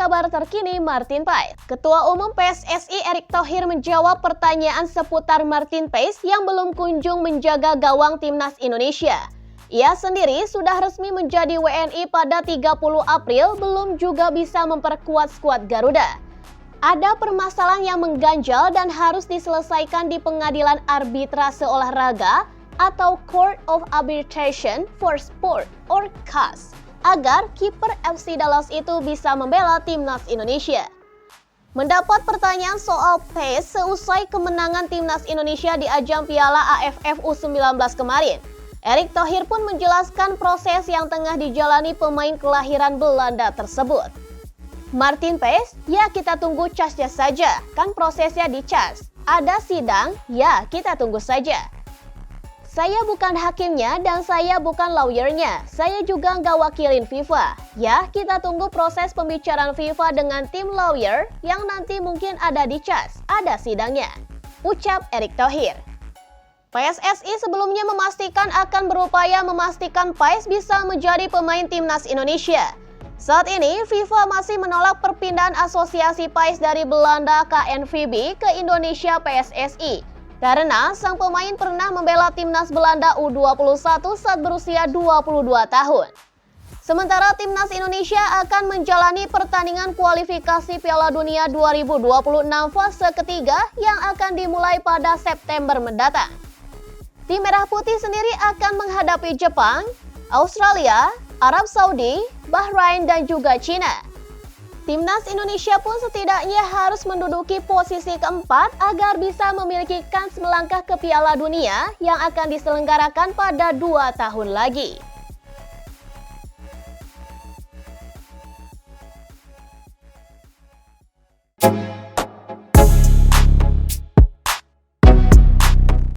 kabar terkini Martin Paes? Ketua Umum PSSI Erick Thohir menjawab pertanyaan seputar Martin Paes yang belum kunjung menjaga gawang timnas Indonesia. Ia sendiri sudah resmi menjadi WNI pada 30 April, belum juga bisa memperkuat skuad Garuda. Ada permasalahan yang mengganjal dan harus diselesaikan di Pengadilan Arbitrase Olahraga atau Court of Arbitration for Sport or CAS, agar kiper FC Dallas itu bisa membela timnas Indonesia. Mendapat pertanyaan soal Paes seusai kemenangan timnas Indonesia di ajang Piala AFF U19 kemarin, Erick Thohir pun menjelaskan proses yang tengah dijalani pemain kelahiran Belanda tersebut. Martin Paes, ya kita tunggu casnya saja, kan prosesnya di cas. Ada sidang, ya kita tunggu saja. Saya bukan hakimnya dan saya bukan lawyernya. Saya juga nggak wakilin FIFA. Ya, kita tunggu proses pembicaraan FIFA dengan tim lawyer yang nanti mungkin ada di cas. Ada sidangnya, ucap Erick Thohir. PSSI sebelumnya memastikan akan berupaya memastikan Paes bisa menjadi pemain timnas Indonesia. Saat ini, FIFA masih menolak perpindahan asosiasi Paes dari Belanda KNVB ke Indonesia PSSI. Karena sang pemain pernah membela timnas Belanda U21 saat berusia 22 tahun. Sementara timnas Indonesia akan menjalani pertandingan kualifikasi Piala Dunia 2026 fase ketiga yang akan dimulai pada September mendatang. Tim Merah Putih sendiri akan menghadapi Jepang, Australia, Arab Saudi, Bahrain, dan juga Cina. Timnas Indonesia pun setidaknya harus menduduki posisi keempat agar bisa memiliki kans melangkah ke Piala Dunia yang akan diselenggarakan pada 2 tahun lagi.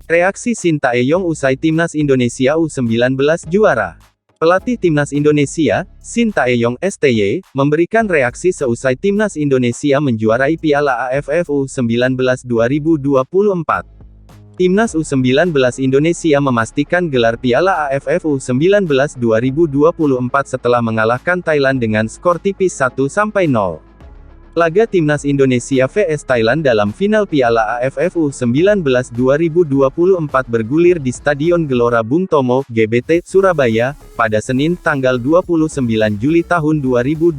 Reaksi Sintayong usai Timnas Indonesia U19 juara. Pelatih Timnas Indonesia, Sintayong STY, memberikan reaksi seusai Timnas Indonesia menjuarai Piala AFF U19 2024. Timnas U19 Indonesia memastikan gelar Piala AFF U19 2024 setelah mengalahkan Thailand dengan skor tipis 1-0. Laga Timnas Indonesia vs Thailand dalam final Piala AFF U19 2024 bergulir di Stadion Gelora Bung Tomo, GBT, Surabaya, pada Senin tanggal 29 Juli tahun 2024.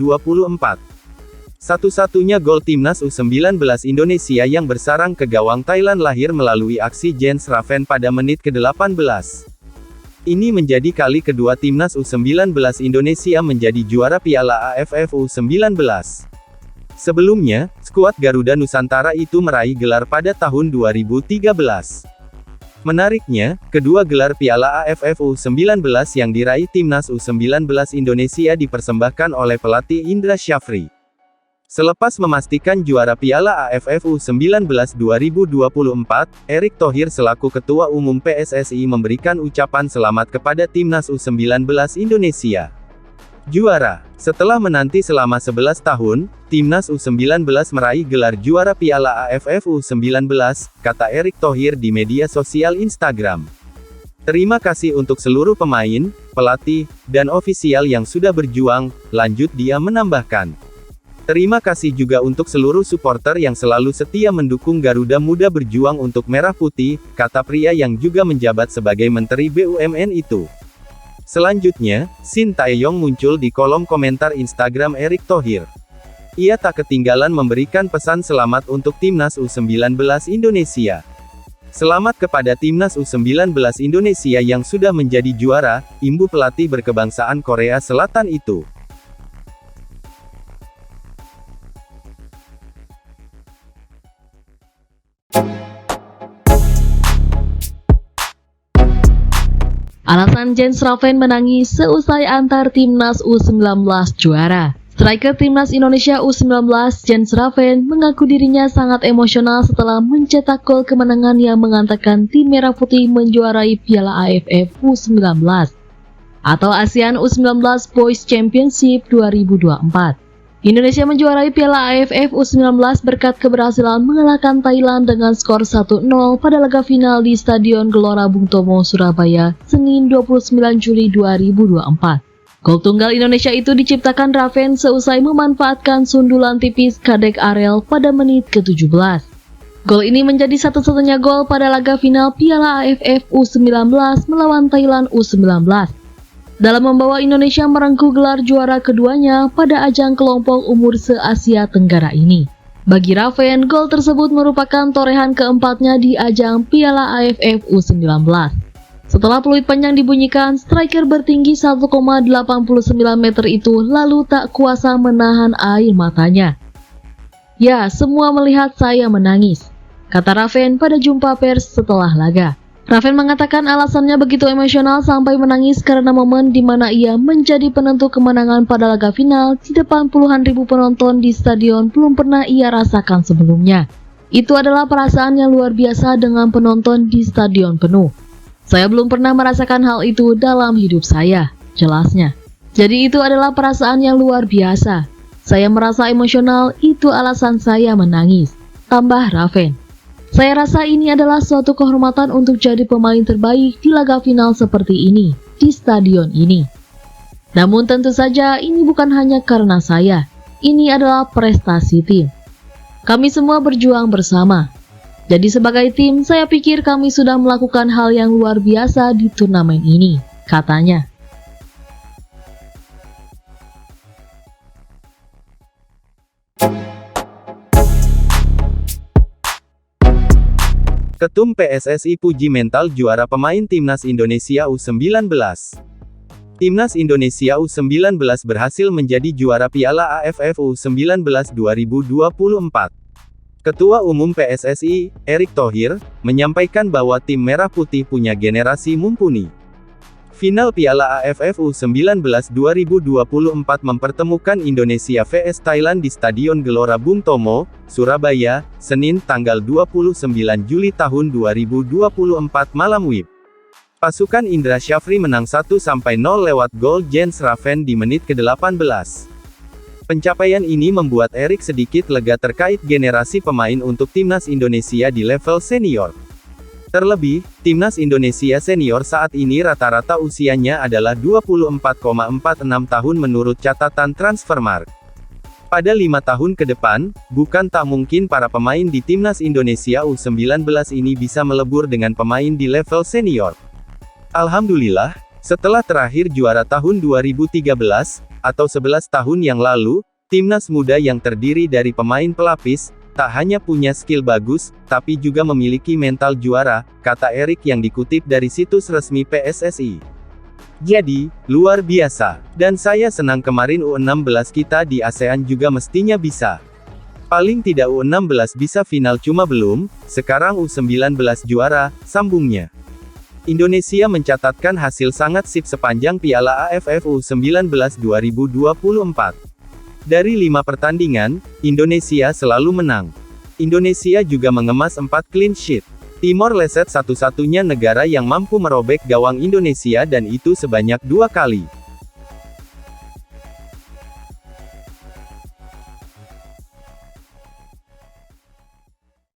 Satu-satunya gol Timnas U19 Indonesia yang bersarang ke gawang Thailand lahir melalui aksi Jens Raven pada menit ke-18. Ini menjadi kali kedua Timnas U19 Indonesia menjadi juara Piala AFF U19. Sebelumnya, skuad Garuda Nusantara itu meraih gelar pada tahun 2013. Menariknya, kedua gelar Piala AFF U19 yang diraih Timnas U19 Indonesia dipersembahkan oleh pelatih Indra Syafri. Selepas memastikan juara Piala AFF U19 2024, Erick Thohir selaku Ketua Umum PSSI memberikan ucapan selamat kepada Timnas U19 Indonesia. Juara. Setelah menanti selama 11 tahun, Timnas U19 meraih gelar juara Piala AFF U19, kata Erick Thohir di media sosial Instagram. Terima kasih untuk seluruh pemain, pelatih, dan ofisial yang sudah berjuang, lanjut dia menambahkan. Terima kasih juga untuk seluruh supporter yang selalu setia mendukung Garuda Muda berjuang untuk Merah Putih, kata pria yang juga menjabat sebagai Menteri BUMN itu. Selanjutnya, Sintayong muncul di kolom komentar Instagram Erick Thohir. Ia tak ketinggalan memberikan pesan selamat untuk Timnas U19 Indonesia. Selamat kepada Timnas U19 Indonesia yang sudah menjadi juara, imbu pelatih berkebangsaan Korea Selatan itu. Alasan Jens Raven menangis seusai antar Timnas U19 juara. Striker Timnas Indonesia U19, Jens Raven, mengaku dirinya sangat emosional setelah mencetak gol kemenangan yang mengantarkan tim Merah Putih menjuarai Piala AFF U19 atau ASEAN U19 Boys Championship 2024. Indonesia menjuarai Piala AFF U19 berkat keberhasilan mengalahkan Thailand dengan skor 1-0 pada laga final di Stadion Gelora Bung Tomo, Surabaya, Senin 29 Juli 2024. Gol tunggal Indonesia itu diciptakan Raven seusai memanfaatkan sundulan tipis Kadek Arel pada menit ke-17. Gol ini menjadi satu-satunya gol pada laga final Piala AFF U19 melawan Thailand U19. Dalam membawa Indonesia merengkuh gelar juara keduanya pada ajang kelompok umur se-Asia Tenggara ini. Bagi Raven, gol tersebut merupakan torehan keempatnya di ajang Piala AFF U19. Setelah peluit panjang dibunyikan, striker bertinggi 1,89 meter itu lalu tak kuasa menahan air matanya. "Ya, semua melihat saya menangis," kata Raven pada jumpa pers setelah laga. Raven mengatakan alasannya begitu emosional sampai menangis karena momen di mana ia menjadi penentu kemenangan pada laga final di depan puluhan ribu penonton di stadion belum pernah ia rasakan sebelumnya. Itu adalah perasaan yang luar biasa dengan penonton di stadion penuh. "Saya belum pernah merasakan hal itu dalam hidup saya," jelasnya. "Jadi itu adalah perasaan yang luar biasa. Saya merasa emosional, itu alasan saya menangis," tambah Raven. "Saya rasa ini adalah suatu kehormatan untuk jadi pemain terbaik di laga final seperti ini, di stadion ini. Namun tentu saja ini bukan hanya karena saya, ini adalah prestasi tim. Kami semua berjuang bersama. Jadi sebagai tim, saya pikir kami sudah melakukan hal yang luar biasa di turnamen ini," katanya. Ketum PSSI puji mental juara pemain Timnas Indonesia U19. Timnas Indonesia U19 berhasil menjadi juara Piala AFF U19 2024. Ketua Umum PSSI, Erick Thohir, menyampaikan bahwa tim Merah Putih punya generasi mumpuni. Final Piala AFF U19 2024 mempertemukan Indonesia vs Thailand di Stadion Gelora Bung Tomo, Surabaya, Senin tanggal 29 Juli tahun 2024 malam WIB. Pasukan Indra Syafri menang 1-0 lewat gol Jens Raven di menit ke-18. Pencapaian ini membuat Erick sedikit lega terkait generasi pemain untuk Timnas Indonesia di level senior. Terlebih, Timnas Indonesia senior saat ini rata-rata usianya adalah 24,46 tahun menurut catatan Transfermarkt. Pada 5 tahun ke depan, bukan tak mungkin para pemain di Timnas Indonesia U19 ini bisa melebur dengan pemain di level senior. Alhamdulillah, setelah terakhir juara tahun 2013, atau 11 tahun yang lalu, Timnas muda yang terdiri dari pemain pelapis, tak hanya punya skill bagus, tapi juga memiliki mental juara, kata Erick yang dikutip dari situs resmi PSSI. "Jadi, luar biasa. Dan saya senang kemarin U16 kita di ASEAN juga mestinya bisa. Paling tidak U16 bisa final cuma belum, sekarang U19 juara," sambungnya. Indonesia mencatatkan hasil sangat sip sepanjang Piala AFF U19 2024. Dari 5 pertandingan, Indonesia selalu menang. Indonesia juga mengemas 4 clean sheet. Timor Leste satu-satunya negara yang mampu merobek gawang Indonesia dan itu sebanyak 2 kali.